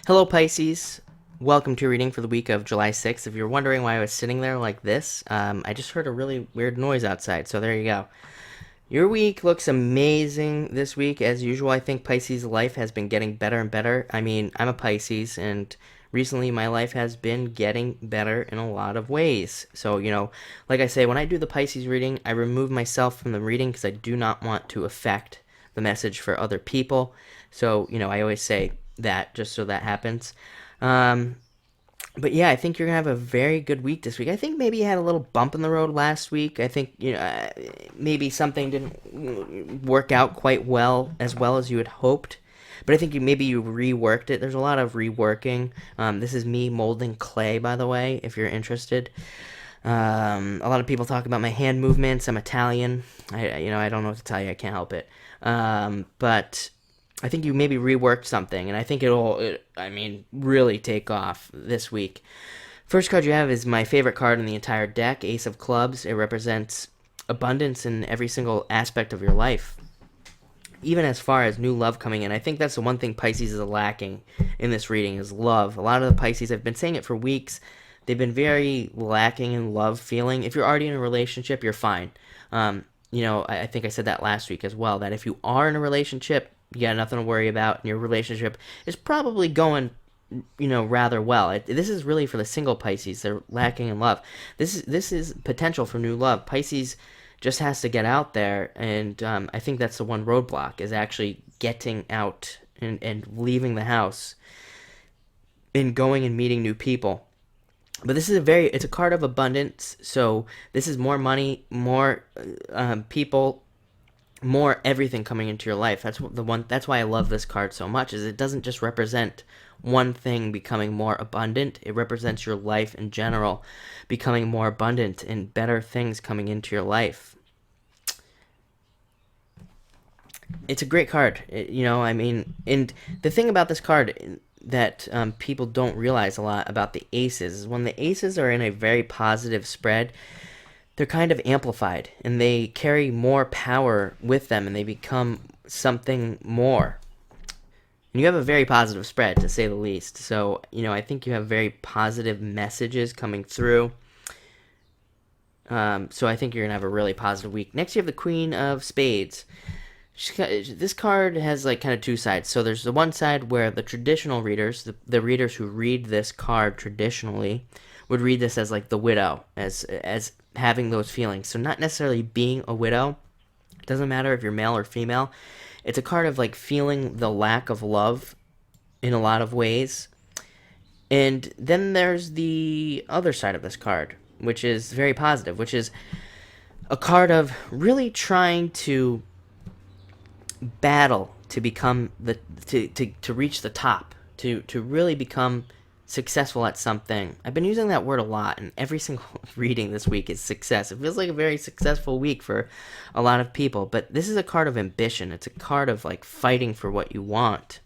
Hello, Pisces. Welcome to your reading for the week of July 6th. If you're wondering why I was sitting there like this, I just heard a really weird noise outside, so there you go. Your week looks amazing this week. As usual, I think Pisces' life has been getting better and better. I mean, I'm a Pisces, and recently my life has been getting better in a lot of ways. So, like I say, when I do the Pisces reading, I remove myself from the reading because I do not want to affect the message for other people. So, I always say that just so that happens. Um, but yeah, I think you're gonna have a very good week this week. I think maybe you had a little bump in the road last week. I think maybe something didn't work out quite well as you had hoped. But I think maybe you reworked it. There's a lot of reworking. This is me molding clay, by the way, if you're interested. A lot of people talk about my hand movements. I'm Italian. I don't know what to tell you. I can't help it. But I think you maybe reworked something, and I think really take off this week. First card you have is my favorite card in the entire deck, Ace of Clubs. It represents abundance in every single aspect of your life, even as far as new love coming in. I think that's the one thing Pisces is lacking in this reading is love. A lot of the Pisces, I've been saying it for weeks, they've been very lacking in love feeling. If you're already in a relationship, you're fine. I think I said that last week as well, that if you are in a relationship, you got nothing to worry about, and your relationship is probably going, rather well. This is really for the single Pisces. They're lacking in love. This is potential for new love. Pisces just has to get out there, and I think that's the one roadblock is actually getting out and leaving the house and going and meeting new people. But this is it's a card of abundance. So this is more money, more people, more everything coming into your life. That's why I love this card so much, is it doesn't just represent one thing becoming more abundant. It represents your life in general becoming more abundant and better things coming into your life. It's a great card. And the thing about this card that people don't realize a lot about the aces is when the aces are in a very positive spread, they're kind of amplified and they carry more power with them and they become something more. And you have a very positive spread, to say the least. So, I think you have very positive messages coming through. So I think you're going to have a really positive week. Next, you have the Queen of Spades. This card has kind of two sides. So there's the one side where the traditional readers, the readers who read this card traditionally, would read this as the widow, as having those feelings. So not necessarily being a widow. It doesn't matter if you're male or female. It's a card of feeling the lack of love in a lot of ways. And then there's the other side of this card, which is very positive, which is a card of really trying to battle to become to reach the top, to really become successful at something. I've been using that word a lot, and every single reading this week is success. It feels like a very successful week for a lot of people, but this is a card of ambition. It's a card of fighting for what you want,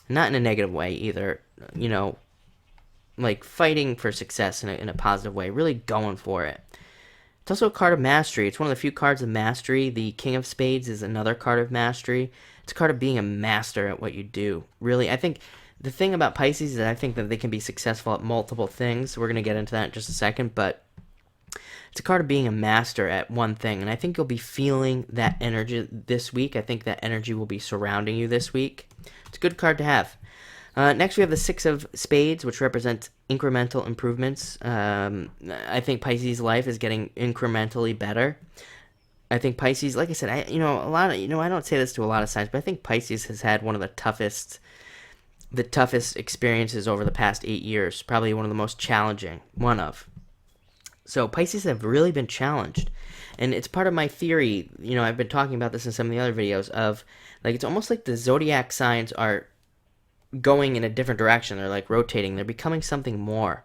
not in a negative way either. Fighting for success in a positive way, really going for it. It's also a card of mastery. It's one of the few cards of mastery. The King of Spades is another card of mastery. It's a card of being a master at what you do. Really, I think the thing about Pisces is that I think that they can be successful at multiple things. We're going to get into that in just a second, but it's a card of being a master at one thing, and I think you'll be feeling that energy this week. I think that energy will be surrounding you this week. It's a good card to have. Next, we have the Six of Spades, which represents incremental improvements. I think Pisces' life is getting incrementally better. I think Pisces, like I said, I don't say this to a lot of signs, but I think Pisces has had one of the toughest experiences over the past 8 years. Probably one of the most challenging. So Pisces have really been challenged, and it's part of my theory. I've been talking about this in some of the other videos of it's almost like the zodiac signs are going in a different direction. They're rotating. They're becoming something more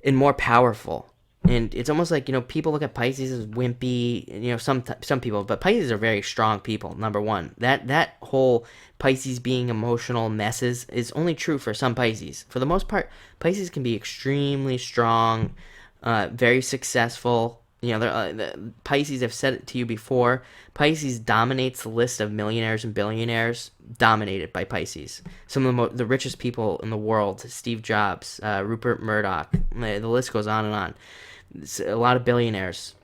and more powerful. And it's almost people look at Pisces as wimpy, some people, but Pisces are very strong people. Number one, that whole Pisces being emotional messes is only true for some Pisces. For the most part, Pisces can be extremely strong, very successful, the Pisces, I've said it to you before. Pisces dominates the list of millionaires and billionaires, dominated by Pisces. Some of the richest people in the world, Steve Jobs, Rupert Murdoch, the list goes on and on. A lot of billionaires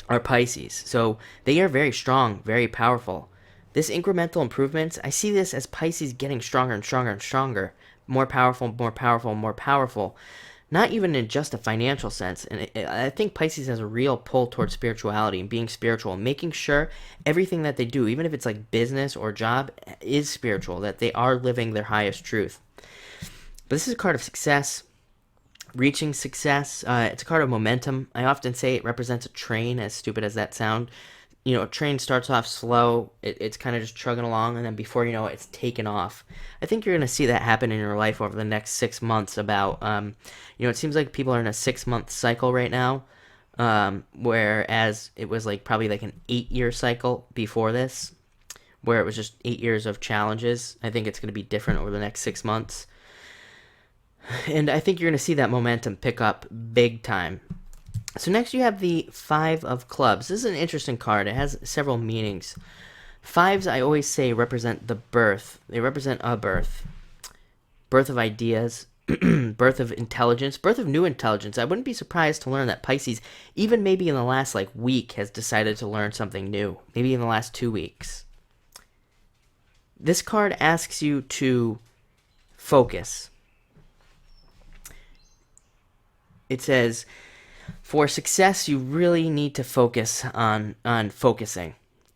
are Pisces. So they are very strong, very powerful. This incremental improvements, I see this as Pisces getting stronger and stronger and stronger. More powerful, more powerful, more powerful. Not even in just a financial sense. And I think Pisces has a real pull towards spirituality and being spiritual, and making sure everything that they do, even if it's like business or job, is spiritual, that they are living their highest truth. But this is a card of success, reaching success. It's a card of momentum. I often say it represents a train, as stupid as that sounds. A train starts off slow, it's kind of just chugging along, and then before you know it, it's taken off. I think you're going to see that happen in your life over the next 6 months. It seems like people are in a 6-month cycle right now, whereas it was probably an 8-year cycle before this, where it was just 8 years of challenges. I think it's going to be different over the next 6 months. And I think you're going to see that momentum pick up big time. So next you have the Five of Clubs. This is an interesting card. It has several meanings. Fives, I always say, represent the birth. They represent a birth. Birth of ideas, birth of intelligence, birth of new intelligence. I wouldn't be surprised to learn that Pisces, even maybe in the last week, has decided to learn something new. Maybe in the last 2 weeks. This card asks you to focus. It says, for success, you really need to focus on focusing.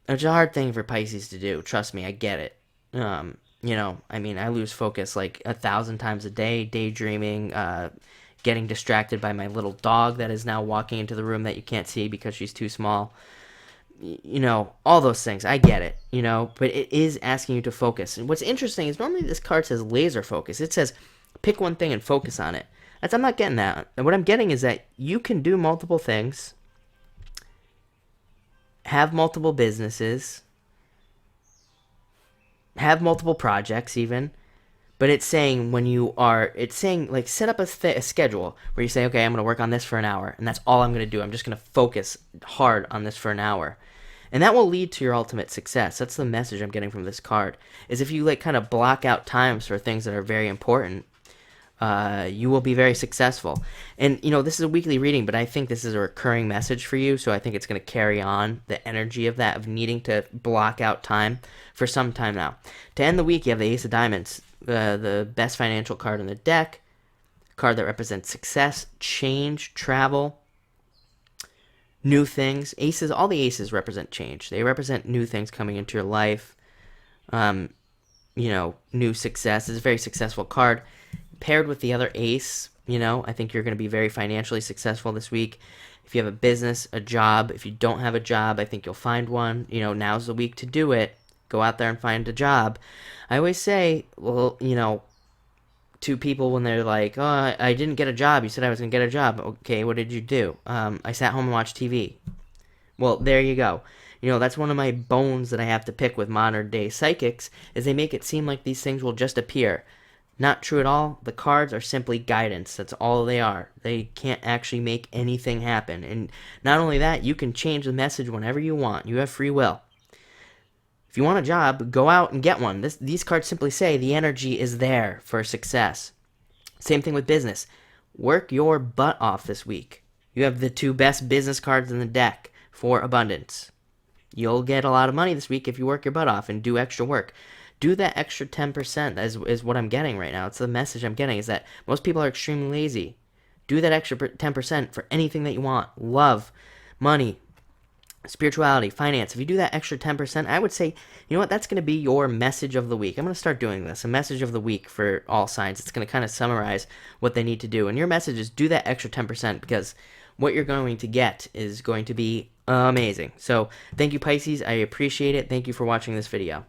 It's a hard thing for Pisces to do. Trust me, I get it. I lose focus 1,000 times a day, daydreaming, getting distracted by my little dog that is now walking into the room that you can't see because she's too small. All those things. I get it, but it is asking you to focus. And what's interesting is normally this card says laser focus. It says pick one thing and focus on it. I'm not getting that. And what I'm getting is that you can do multiple things, have multiple businesses, have multiple projects even, but it's saying set up a schedule where you say, okay, I'm going to work on this for an hour, and that's all I'm going to do. I'm just going to focus hard on this for an hour. And that will lead to your ultimate success. That's the message I'm getting from this card, is if you kind of block out times for things that are very important, you will be very successful. And, this is a weekly reading, but I think this is a recurring message for you, so I think it's going to carry on the energy of that, of needing to block out time for some time now. To end the week, you have the Ace of Diamonds, the best financial card in the deck, a card that represents success, change, travel, new things. All the aces represent change. They represent new things coming into your life, new success. It's a very successful card. Paired with the other ace, I think you're going to be very financially successful this week. If you have a business, a job, if you don't have a job, I think you'll find one. Now's the week to do it. Go out there and find a job. I always say, to people when they're like, oh, I didn't get a job. You said I was going to get a job. Okay, what did you do? I sat home and watched TV. Well, there you go. That's one of my bones that I have to pick with modern day psychics, is they make it seem like these things will just appear. Not true at all. The cards are simply guidance. That's all they are. They can't actually make anything happen. And not only that, you can change the message whenever you want. You have free will. If you want a job, go out and get one. These cards simply say the energy is there for success. Same thing with business. Work your butt off this week. You have the 2 best business cards in the deck for abundance. You'll get a lot of money this week if you work your butt off and do extra work. Do that extra 10% is what I'm getting right now. It's the message I'm getting, is that most people are extremely lazy. Do that extra 10% for anything that you want. Love, money, spirituality, finance. If you do that extra 10%, I would say, you know what, that's going to be your message of the week. I'm going to start doing this, a message of the week for all signs. It's going to kind of summarize what they need to do. And your message is do that extra 10%, because what you're going to get is going to be amazing. So thank you, Pisces. I appreciate it. Thank you for watching this video.